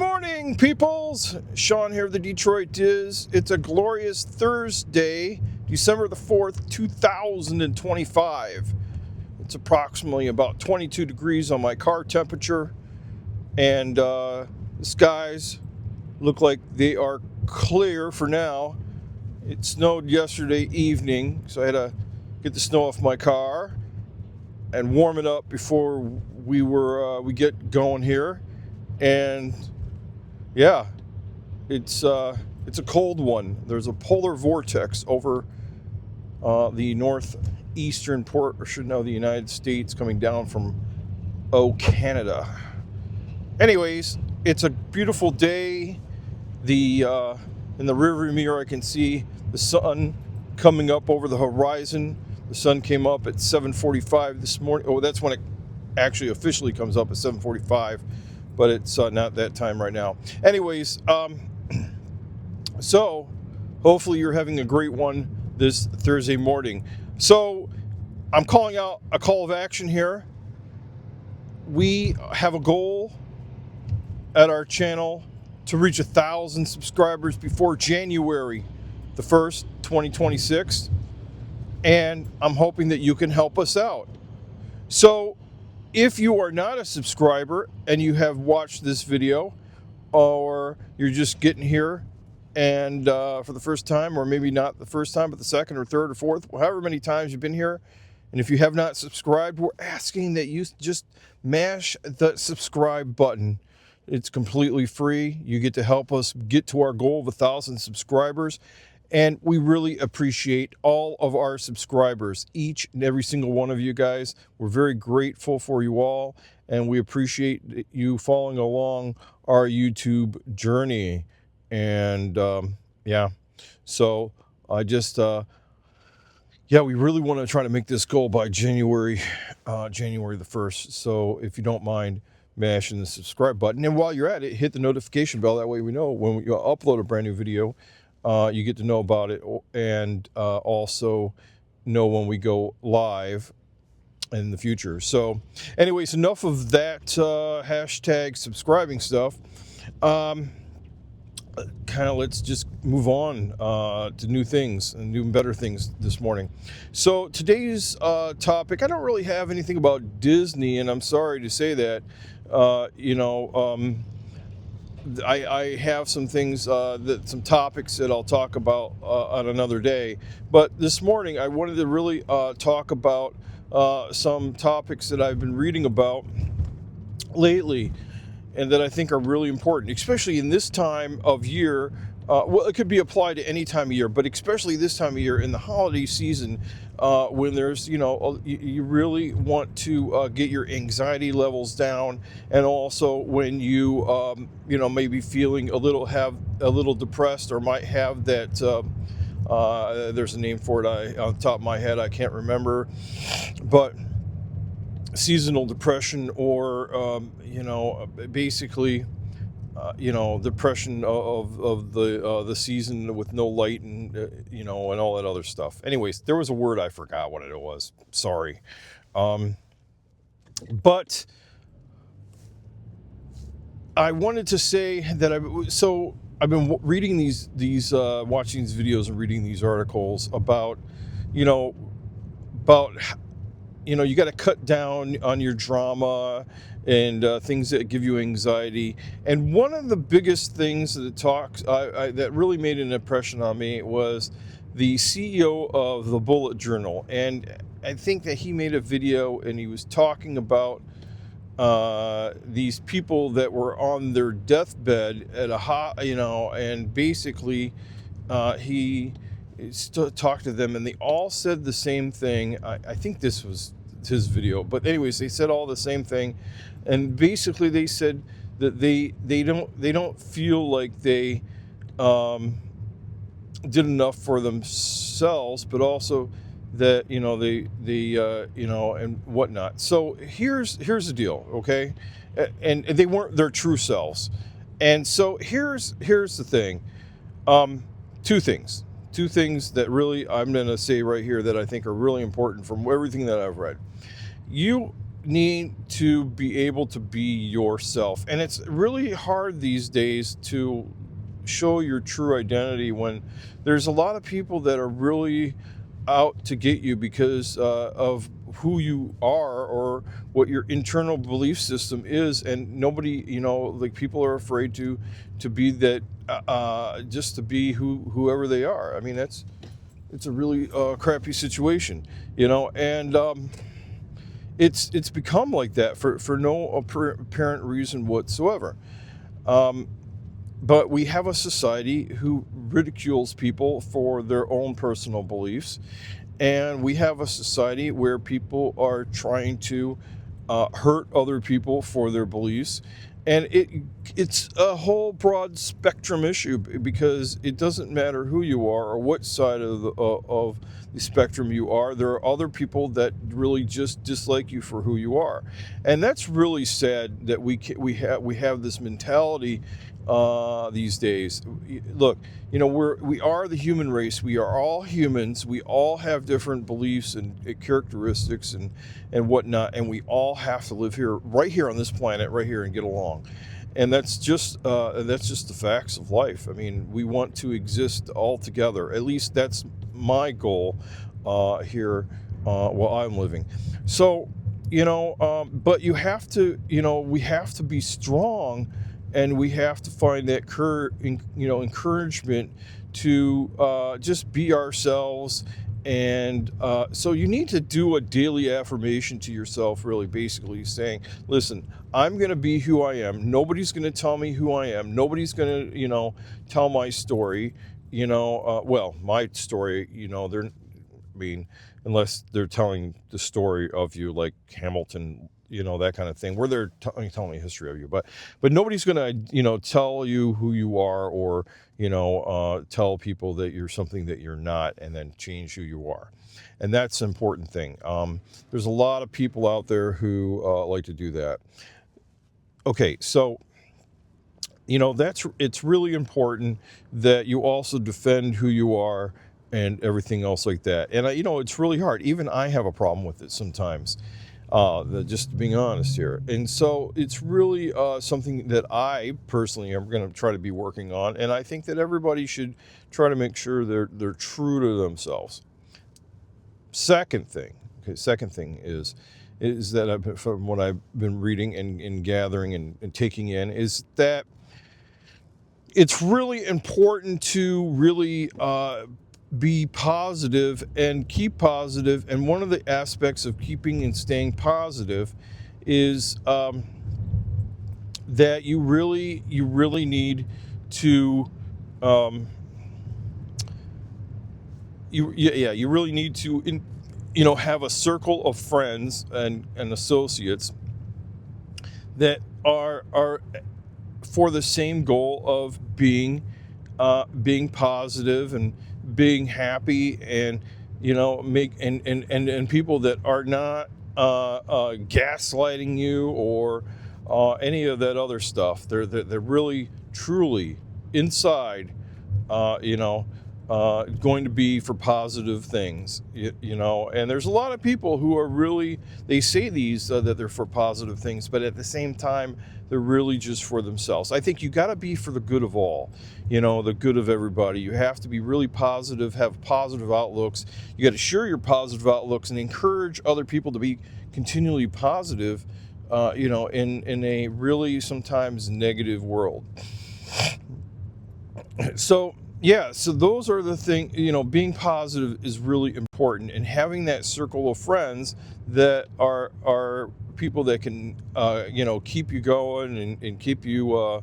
morning, peoples. Sean here, the Detroit Diz. It's a glorious Thursday, December the 4th, 2025. It's approximately about 22 degrees on my car temperature, and the skies look like they are clear for now. It snowed yesterday evening, so I had to get the snow off my car and warm it up before we get going here. And yeah, it's a cold one. There's a polar vortex over the northeastern portion of the United States coming down from Canada. Anyways, it's a beautiful day. In the rearview mirror, I can see the sun coming up over the horizon. The sun came up at 7:45 this morning. Oh, that's when it actually officially comes up at 7:45. But it's not that time right now. Anyways, so hopefully you're having a great one this Thursday morning. So I'm calling out a call of action here. We have a goal at our channel to reach 1,000 subscribers before January the 1st, 2026. And I'm hoping that you can help us out. So if you are not a subscriber and you have watched this video, or you're just getting here and for the first time, or maybe not the first time, but the second or third or fourth, however many times you've been here, and if you have not subscribed, we're asking that you just mash the subscribe button. It's completely free. You get to help us get to our goal of 1,000 subscribers. And we really appreciate all of our subscribers, each and every single one of you guys. We're very grateful for you all, and we appreciate you following along our YouTube journey. And so I just, we really want to try to make this goal by January the 1st. So if you don't mind mashing the subscribe button, and while you're at it, hit the notification bell. That way we know when you upload a brand new video. You get to know about it, and also know when we go live in the future. So anyways, enough of that hashtag subscribing stuff. Let's just move on to new things and new and better things this morning. So today's topic, I don't really have anything about Disney, and I'm sorry to say that. I have some things, some topics that I'll talk about on another day. But this morning, I wanted to really talk about some topics that I've been reading about lately, and that I think are really important, especially in this time of year. It could be applied to any time of year, but especially this time of year in the holiday season, when there's, you really want to get your anxiety levels down, and also when you, maybe feeling a little depressed, or might have that. There's a name for it. On the top of my head, I can't remember, but seasonal depression, or basically. Depression of the season with no light, and and all that other stuff. Anyways, there was a word, I forgot what it was. Sorry. But I wanted to say that I've been reading these watching these videos and reading these articles about you got to cut down on your drama and things that give you anxiety. And one of the biggest things that that really made an impression on me was the CEO of the Bullet Journal. And I think that he made a video, and he was talking about these people that were on their deathbed at and basically he talked to them, and they all said the same thing. I think this was his video, but anyways, they said all the same thing, and basically they said that they don't feel like they did enough for themselves, but also that and whatnot. So here's the deal, okay? And they weren't their true selves. And so here's the thing. Two things that really I'm going to say right here that I think are really important from everything that I've read. You need to be able to be yourself. And it's really hard these days to show your true identity when there's a lot of people that are really out to get you because of who you are or what your internal belief system is, and nobody, like, people are afraid to be that, just to be whoever they are. I mean, it's a really crappy situation, and it's become like that for no apparent reason whatsoever. But we have a society who ridicules people for their own personal beliefs, and we have a society where people are trying to hurt other people for their beliefs. And it's a whole broad spectrum issue, because it doesn't matter who you are or what side of the spectrum you are. There are other people that really just dislike you for who you are, and that's really sad that we have this mentality these days. Look, we are the human race. We are all humans. We all have different beliefs and characteristics and whatnot, and we all have to live right here on this planet, right here, and get along. And that's just the facts of life. I mean, we want to exist all together. At least that's my goal here while I'm living. So, but you have to, we have to be strong, and we have to find that encouragement to just be ourselves. And so you need to do a daily affirmation to yourself, really basically saying, listen, I'm going to be who I am. Nobody's going to tell me who I am. Nobody's going to, tell my story, my story, unless they're telling the story of you, like Hamilton, that kind of thing, where they're telling a history of you. But nobody's going to, tell you who you are, or, tell people that you're something that you're not, and then change who you are. And that's an important thing. There's a lot of people out there who like to do that. Okay, so, it's really important that you also defend who you are and everything else like that. And, it's really hard. Even I have a problem with it sometimes. Just being honest here. And so it's really something that I personally am going to try to be working on, and I think that everybody should try to make sure they're true to themselves. Second thing is that from what I've been reading and gathering and taking in, is that it's really important to really be positive and keep positive. And one of the aspects of keeping and staying positive is that you really need to you really need to have a circle of friends and associates that are for the same goal of being positive and being happy, and make and people that are not gaslighting you or any of that other stuff. They're really truly inside going to be for positive things, and there's a lot of people who are really, they say these that they're for positive things, but at the same time they're really just for themselves. I think you got to be for the good of all, the good of everybody. You have to be really positive, have positive outlooks. You got to share your positive outlooks and encourage other people to be continually positive, in a really sometimes negative world. So those are the things, being positive is really important, and having that circle of friends that are people that can, keep you going and keep you,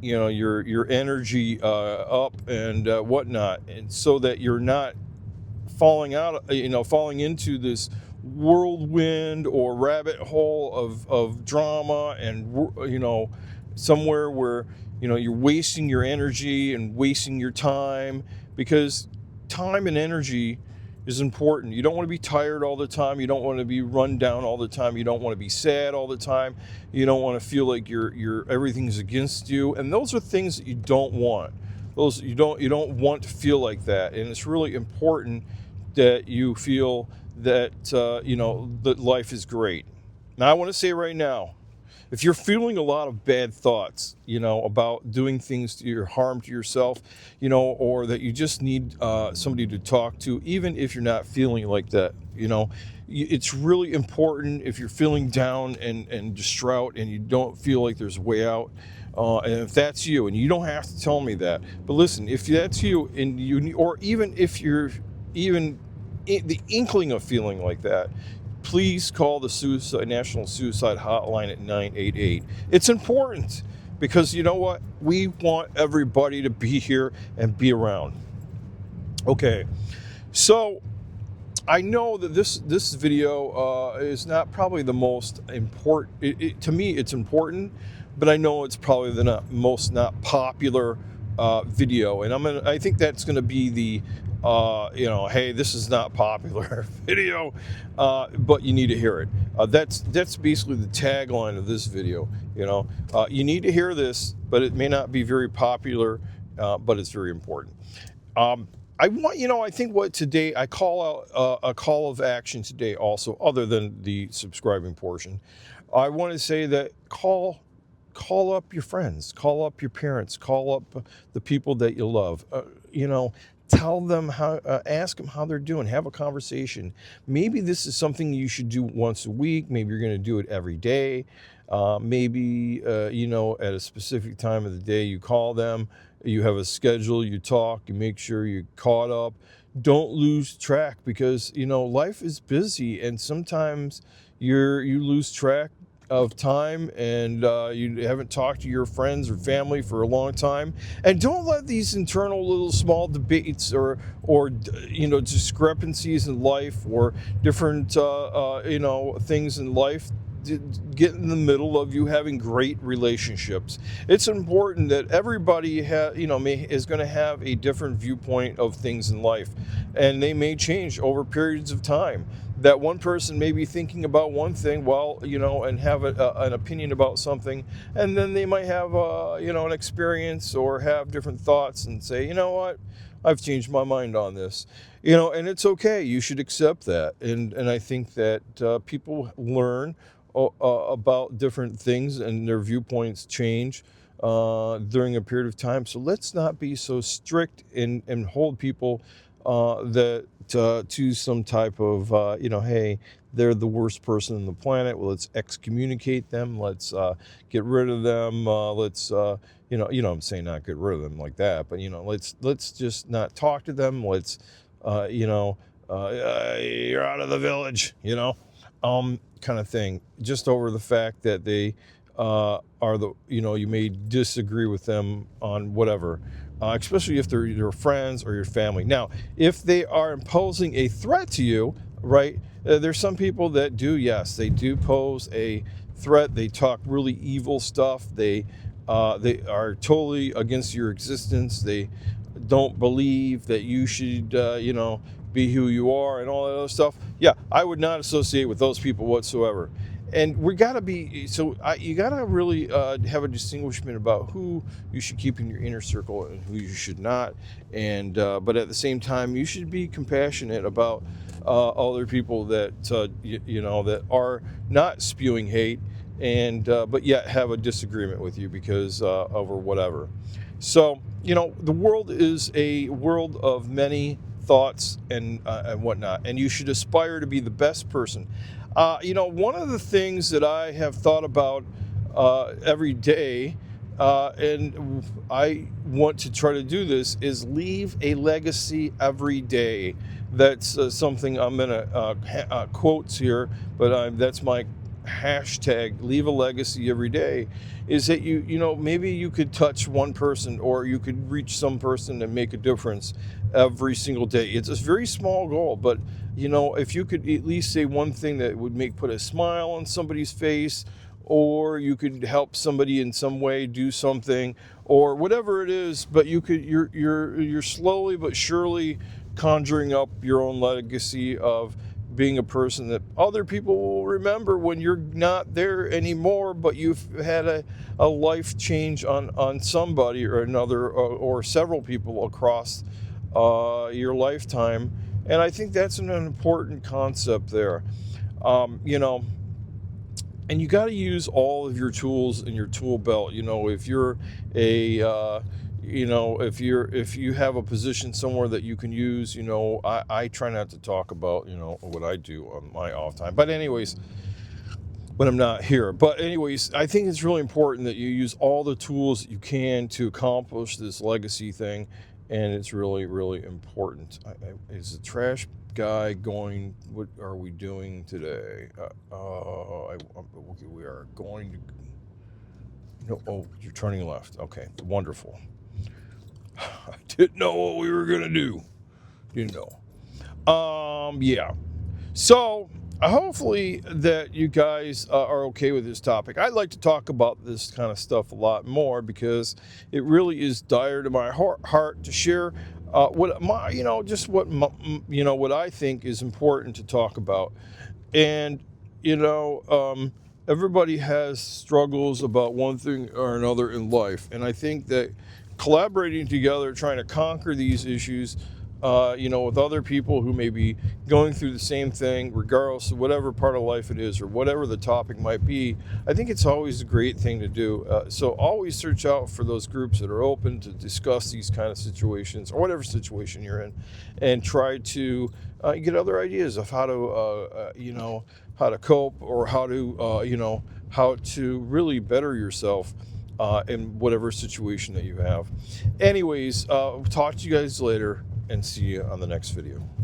your energy up and whatnot, and so that you're not falling into this whirlwind or rabbit hole of drama, and somewhere where you're wasting your energy and wasting your time, because time and energy is important. You don't want to be tired all the time. You don't want to be run down all the time. You don't want to be sad all the time. You don't want to feel like you're everything's against you. And those are things that you don't want. You don't want to feel like that. And it's really important that you feel that that life is great. Now, I want to say right now, if you're feeling a lot of bad thoughts, about doing things to your harm to yourself, or that you just need somebody to talk to, even if you're not feeling like that, it's really important if you're feeling down and distraught and you don't feel like there's a way out. And if that's you, and you don't have to tell me that, but listen, if that's you, and or even if you're even the inkling of feeling like that, please call the National Suicide Hotline at 988. It's important because you know what? We want everybody to be here and be around. Okay, so I know that this video is not probably the most important. To me, it's important, but I know it's probably the not popular video, and I think that's gonna be the hey, this is not popular video, but you need to hear it. That's basically the tagline of this video. You need to hear this, but it may not be very popular, but it's very important. I think what today I call out a call of action today also, other than the subscribing portion. I want to say that call up your friends, call up your parents, call up the people that you love. Tell them ask them how they're doing, have a conversation. Maybe this is something you should do once a week. Maybe you're going to do it every day. Maybe at a specific time of the day you call them. You have a schedule, you talk, you make sure you're caught up. Don't lose track, because life is busy, and sometimes you lose track of time, and you haven't talked to your friends or family for a long time. And don't let these internal little small debates or discrepancies in life, or different things in life get in the middle of you having great relationships. It's important that everybody is going to have a different viewpoint of things in life, and they may change over periods of time. That one person may be thinking about one thing, and have an opinion about something, and then they might have an experience or have different thoughts and say, you know what, I've changed my mind on this. And it's okay. You should accept that. And I think that people learn about different things, and their viewpoints change during a period of time. So let's not be so strict and hold people to some type of hey, they're the worst person on the planet. Well, let's excommunicate them. Let's get rid of them. Let's I'm saying not get rid of them like that, but let's just not talk to them. Let's you're out of the village, kind of thing, just over the fact that they are you may disagree with them on whatever, especially if they're your friends or your family. Now, if they are imposing a threat to you, right, there's some people that they do pose a threat. They talk really evil stuff. They are totally against your existence. They don't believe that you should be who you are and all that other stuff. Yeah, I would not associate with those people whatsoever. And we got to be, you got to really have a distinguishment about who you should keep in your inner circle and who you should not. And but at the same time, you should be compassionate about other people that that are not spewing hate, and but yet have a disagreement with you because over whatever. So the world is a world of many thoughts and whatnot, and you should aspire to be the best person. One of the things that I have thought about every day, and I want to try to do this, is leave a legacy every day. That's something I'm going to quotes here, but that's my hashtag, leave a legacy every day. Is that maybe you could touch one person, or you could reach some person and make a difference every single day. It's a very small goal, but if you could at least say one thing that would put a smile on somebody's face, or you could help somebody in some way do something, or whatever it is, but you're slowly but surely conjuring up your own legacy of being a person that other people will remember when you're not there anymore, but you've had a life change on somebody or another, or several people across your lifetime. And I think that's an important concept there. And you got to use all of your tools in your tool belt. You know, if you're a if you have a position somewhere that you can use, you know, I try not to talk about, you know, what I do on my off time. But anyways, when I'm not here. But anyways, I think it's really important that you use all the tools that you can to accomplish this legacy thing. And it's really, really important. Is the trash guy going? What are we doing today? Okay, we are going to. No, oh, you're turning left. Okay, wonderful. I didn't know what we were gonna do. Didn't know. Yeah. So hopefully that you guys are okay with this topic. I'd like to talk about this kind of stuff a lot more because it really is dire to my heart to share what my, you know, just what my, you know, what I think is important to talk about. And you know, everybody has struggles about one thing or another in life, and I think that collaborating together, trying to conquer these issues, you know, with other people who may be going through the same thing, regardless of whatever part of life it is or whatever the topic might be, I think it's always a great thing to do. So always search out for those groups that are open to discuss these kind of situations or whatever situation you're in, and try to get other ideas of how to, you know, how to cope or how to, you know, how to really better yourself in whatever situation that you have. Anyways, talk to you guys later and see you on the next video.